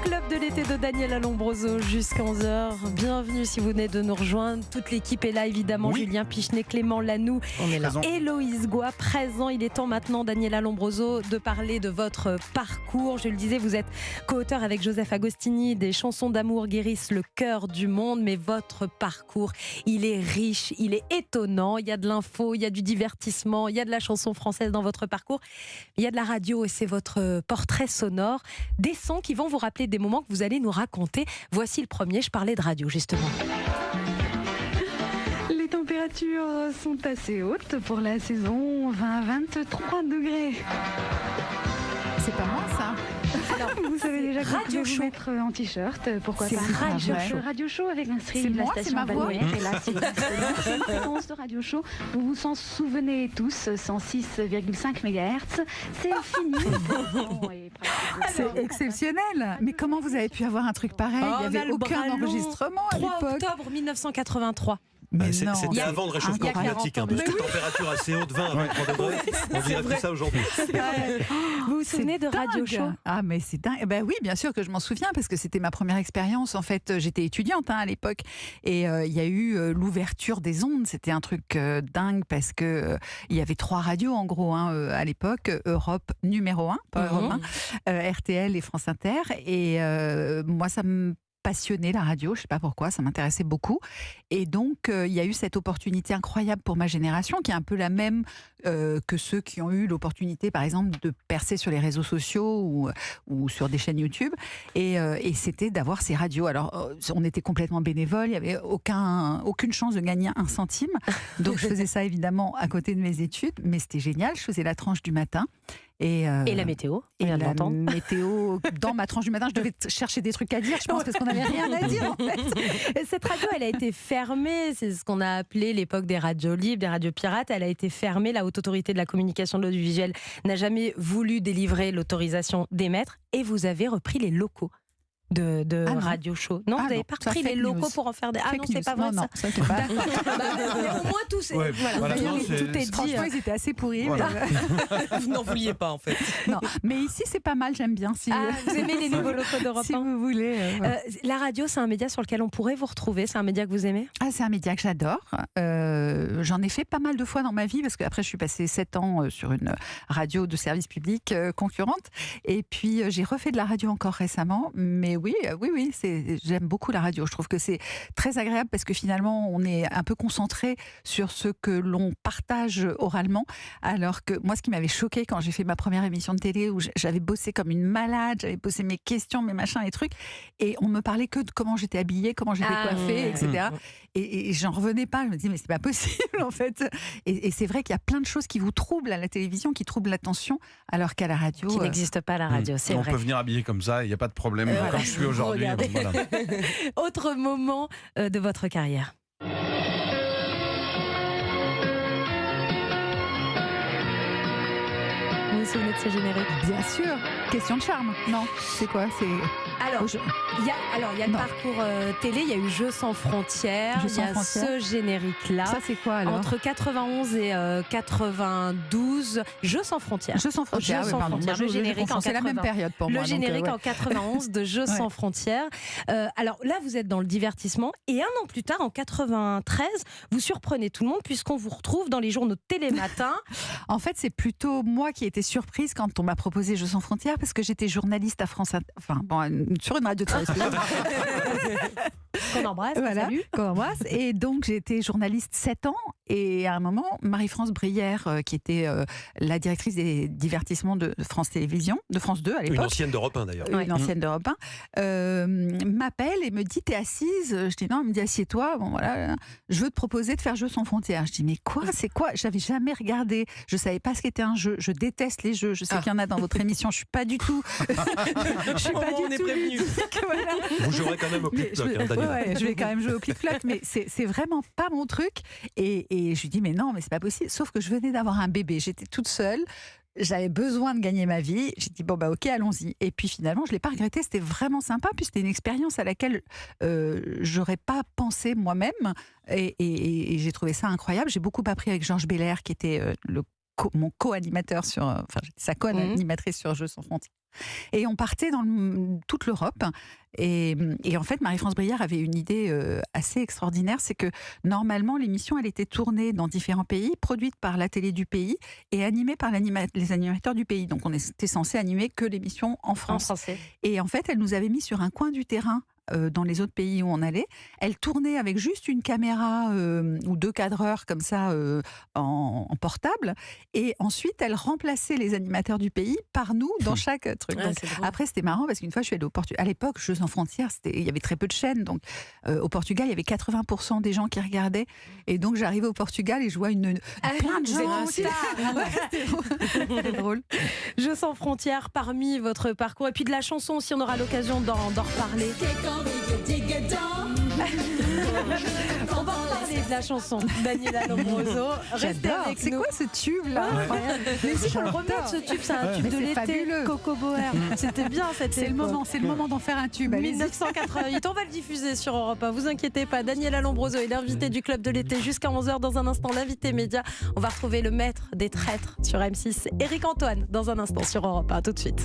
club de l'été de Daniela Lombroso jusqu'à 11h. Bienvenue si vous venez de nous rejoindre. Toute l'équipe est là évidemment. Oui. Julien Pichenet, Clément Lanoux, Héloïse Goua présent. Il est temps maintenant, Daniela Lombroso, de parler de votre parcours. Je le disais, vous êtes co-auteur avec Joseph Agostini des chansons d'amour guérissent le cœur du monde. Mais votre parcours, il est riche, il est étonnant. Il y a de l'info, il y a du divertissement, il y a de la chanson française dans votre parcours. Il y a de la radio et c'est votre portrait sonore. Des sons qui vont vous rappeler des moments que vous allez nous raconter. Voici le premier, je parlais de radio justement. Les températures sont assez hautes pour la saison, 20-23 degrés. C'est pas moi ça. Alors, vous savez déjà que Radio vous Show. pouvez mettre en t-shirt, pourquoi C'est pas. Radio Show. Radio Show avec l'inscrit C'est de la moi, station c'est ma voix. balnéaire. Et là, c'est une séquence de Radio Show. Vous vous en souvenez tous, 106,5 MHz. C'est fini. C'est exceptionnel. Mais comment vous avez pu avoir un truc pareil? Il n'y avait aucun enregistrement à 3 l'époque. octobre 1983. Mais C'était non. avant le réchauffement il y a 40 climatique, ans. parce que température assez haute, 20 à 23 degrés, on dirait plus ça aujourd'hui. Vous vous souvenez de Radio Dingue. Show? Ah mais c'est dingue. Ben oui, bien sûr que je m'en souviens parce que c'était ma première expérience. En fait, j'étais étudiante à l'époque et il y a eu l'ouverture des ondes. C'était un truc dingue parce que il y avait 3 radios en gros à l'époque. Europe numéro 1, pas Europe 1, RTL et France Inter. Et moi, ça me passionnée la radio, je sais pas pourquoi, ça m'intéressait beaucoup. Et donc, il y a eu cette opportunité incroyable pour ma génération, qui est un peu la même que ceux qui ont eu l'opportunité, par exemple, de percer sur les réseaux sociaux ou sur des chaînes YouTube. Et c'était d'avoir ces radios. Alors, on était complètement bénévoles, il n'y avait aucune chance de gagner un centime. Donc, je faisais ça évidemment à côté de mes études, mais c'était génial. Je faisais la tranche du matin. Et la météo, on vient de la l'entendre. météo, dans ma tranche du matin, je devais chercher des trucs à dire, je pense, parce qu'on n'avait rien à dire, en fait. Cette radio, elle a été fermée, c'est ce qu'on a appelé l'époque des radios libres, des radios pirates. Elle a été fermée, la Haute Autorité de la Communication de l'Audiovisuel n'a jamais voulu délivrer l'autorisation d'émettre, et vous avez repris les locaux de Radio Show. Non, vous n'avez pas repris les locaux pour en faire des... Ah non, c'est pas vrai non, ça. ça c'est pas... Mais au moins tout est dit. Franchement, ils étaient assez pourris. Voilà. Vous n'en vouliez pas en fait. Non, mais ici c'est pas mal, j'aime bien. Si vous aimez les nouveaux locaux d'Europe 1 si vous voulez. La radio, c'est un média sur lequel on pourrait vous retrouver. C'est un média que vous aimez? C'est un média que j'adore. J'en ai fait pas mal de fois dans ma vie parce qu'après je suis passée 7 ans sur une radio de service public concurrente. Et puis j'ai refait de la radio encore récemment. Mais oui, j'aime beaucoup la radio. Je trouve que c'est très agréable parce que finalement on est un peu concentré sur ce que l'on partage oralement. Alors que moi, ce qui m'avait choqué quand j'ai fait ma première émission de télé où j'avais bossé comme une malade, j'avais bossé mes questions, mes machins, les trucs, et on me parlait que de comment j'étais habillée, comment j'étais coiffée, etc. Et j'en revenais pas. Je me disais mais c'est pas possible en fait. Et c'est vrai qu'il y a plein de choses qui vous troublent à la télévision, qui troublent l'attention, alors qu'à la radio, qui n'existe pas à la radio. C'est on vrai. peut venir habiller comme ça, il n'y a pas de problème. Comme je suis aujourd'hui. Voilà. Autre moment de votre carrière. Vous vous souvenez de ce générique? bien sûr, question de charme. Non, c'est quoi? C'est Alors, il y a le parcours télé, il y a eu Jeux sans frontières, Jeux il y sans a frontières. ce générique-là. ça, c'est quoi alors? Entre 91 et 92, Jeux sans frontières. Jeux sans frontières. Jeux sans frontières. Moi, Le générique en c'est la même 80. période pour moi. Le générique donc, en 91 de Jeux sans frontières. Alors là, vous êtes dans le divertissement. Et un an plus tard, en 93, vous surprenez tout le monde puisqu'on vous retrouve dans les journaux de Télématin. En fait, c'est plutôt moi qui ai été surprise quand on m'a proposé Jeux sans frontières parce que j'étais journaliste à France Inter, sur une radio de service public. Qu'on embrasse, salut. Qu'on embrasse. Et donc, j'ai été journaliste 7 ans. Et à un moment, Marie-France Brière, qui était la directrice des divertissements de France Télévisions, de France 2 à l'époque. Une ancienne d'Europe 1 d'ailleurs. Une ancienne d'Europe 1, m'appelle et me dit t'es assise? Je dis non, elle me dit assieds-toi, bon voilà, je veux te proposer de faire Jeux sans frontières. Je dis mais quoi, c'est quoi? J'avais jamais regardé, je savais pas ce qu'était un jeu, je déteste les jeux, je sais qu'il y en a dans votre émission, je suis pas du tout je suis pas du tout prévenu. voilà. Vous jouerez quand même au clip-cloc, Daniel. Je vais quand même jouer au clip-cloc, mais c'est vraiment pas mon truc. Et je lui dis, mais non, mais c'est pas possible. Sauf que je venais d'avoir un bébé, j'étais toute seule. J'avais besoin de gagner ma vie. J'ai dit, bon, bah ok, allons-y. Et puis finalement, je ne l'ai pas regretté. C'était vraiment sympa. Puis c'était une expérience à laquelle j'aurais pas pensé moi-même. Et j'ai trouvé ça incroyable. J'ai beaucoup appris avec Georges Belair, qui était mon co-animateur sur. Enfin, sa co-animatrice sur Jeux sans frontières. Et on partait dans toute l'Europe. Et en fait, Marie-France Brière avait une idée assez extraordinaire, c'est que normalement, l'émission, elle était tournée dans différents pays, produite par la télé du pays et animée par les animateurs du pays. Donc, on était censé animer que l'émission en France. En français. Et en fait, elle nous avait mis sur un coin du terrain dans les autres pays où on allait. Elle tournait avec juste une caméra ou 2 cadreurs comme ça en portable. Et ensuite, elle remplaçait les animateurs du pays par nous dans chaque truc. Donc, après, c'était marrant parce qu'une fois, je suis allée au Portugal. À l'époque, Jeux sans frontières, il y avait très peu de chaînes. Donc, au Portugal, il y avait 80% des gens qui regardaient. Et donc, j'arrivais au Portugal et je vois plein de gens aussi. C'était drôle. Jeux sans frontières parmi votre parcours. Et puis de la chanson aussi, on aura l'occasion d'en reparler. On va parler de la chanson Daniela Lombroso. Restez avec nous. C'est quoi ce tube là? Mais si, faut le remettre ce tube, c'est un tube de l'été. Fabuleux. Coco Boer. C'était bien cette époque. C'est le moment d'en faire un tube. 1988, on va le diffuser sur Europe 1, vous inquiétez pas. Daniela Lombroso est l'invité du Club de l'été jusqu'à 11h. Dans un instant, l'invité média. On va retrouver le maître des traîtres sur M6, Éric Antoine, dans un instant sur Europe 1. Tout de suite.